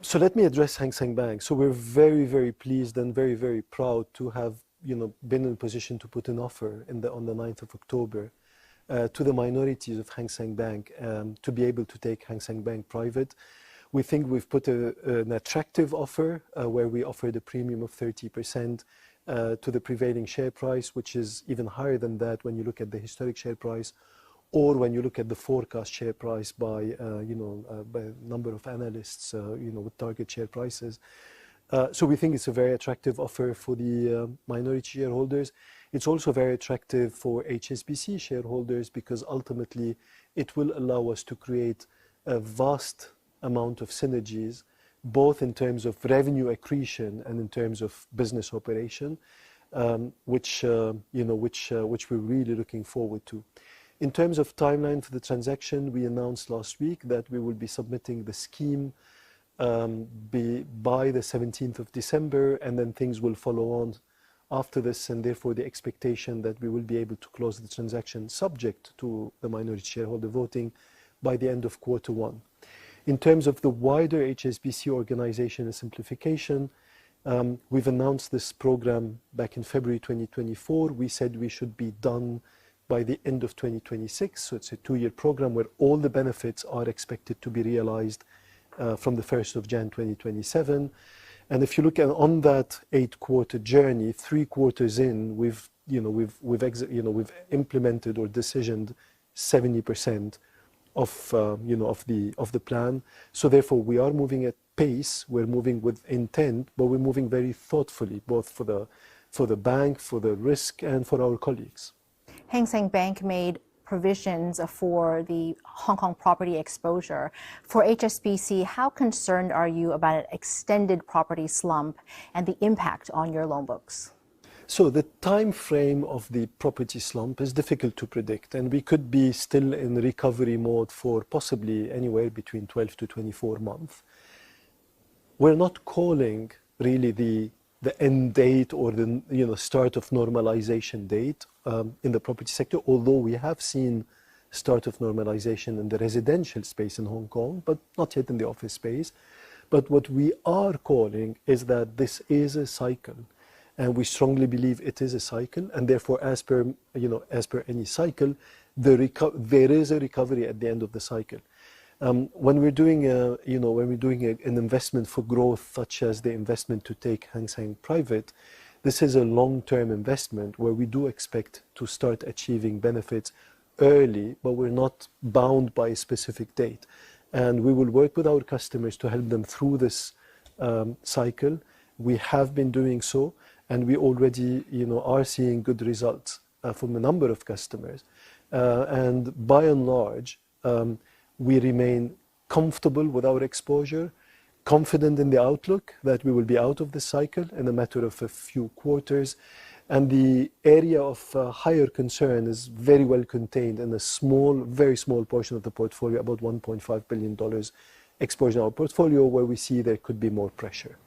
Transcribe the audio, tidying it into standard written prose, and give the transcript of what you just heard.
So let me address Hang Seng Bank. So we're very, very pleased and very, very proud to have been in a position to put an offer on the 9th of October to the minorities of Hang Seng Bank to be able to take Hang Seng Bank private. We think we've put an attractive offer where we offered a premium of 30% to the prevailing share price, which is even higher than that when you look at the historic share price, or when you look at the forecast share price by by a number of analysts, with target share prices. So we think it's a very attractive offer for the minority shareholders. It's also very attractive for HSBC shareholders because ultimately it will allow us to create a vast amount of synergies, both in terms of revenue accretion and in terms of business operation, which we're really looking forward to. In terms of timeline for the transaction, we announced last week that we will be submitting the scheme by the 17th of December, and then things will follow on after this, and therefore the expectation that we will be able to close the transaction subject to the minority shareholder voting by the end of Q1. In terms of the wider HSBC organization and simplification, we've announced this program back in February 2024. We said we should be done by the end of 2026. So it's a 2-year program where all the benefits are expected to be realized from the 1st of January 2027. And if you look at on that 8-quarter journey, 3 quarters in, we've implemented or decisioned 70% of the plan. So therefore, we are moving at pace. We're moving with intent, but we're moving very thoughtfully, both for the bank, for the risk, and for our colleagues. Hang Seng Bank made provisions for the Hong Kong property exposure. For HSBC, how concerned are you about an extended property slump and the impact on your loan books? So the time frame of the property slump is difficult to predict, and we could be still in recovery mode for possibly anywhere between 12 to 24 months. We're not calling really the end date or the start of normalization date in the property sector, although we have seen start of normalization in the residential space in Hong Kong, but not yet in the office space. But what we are calling is that this is a cycle, and we strongly believe it is a cycle, and therefore, as per any cycle, there is a recovery at the end of the cycle. When we're doing an investment for growth, such as the investment to take Hang Seng private, this is a long-term investment where we do expect to start achieving benefits early, but we're not bound by a specific date. And we will work with our customers to help them through this cycle. We have been doing so, and we already are seeing good results from a number of customers. And by and large, we remain comfortable with our exposure, confident in the outlook that we will be out of this cycle in a matter of a few quarters. And the area of higher concern is very well contained in a very small portion of the portfolio, about $1.5 billion exposure in our portfolio, where we see there could be more pressure.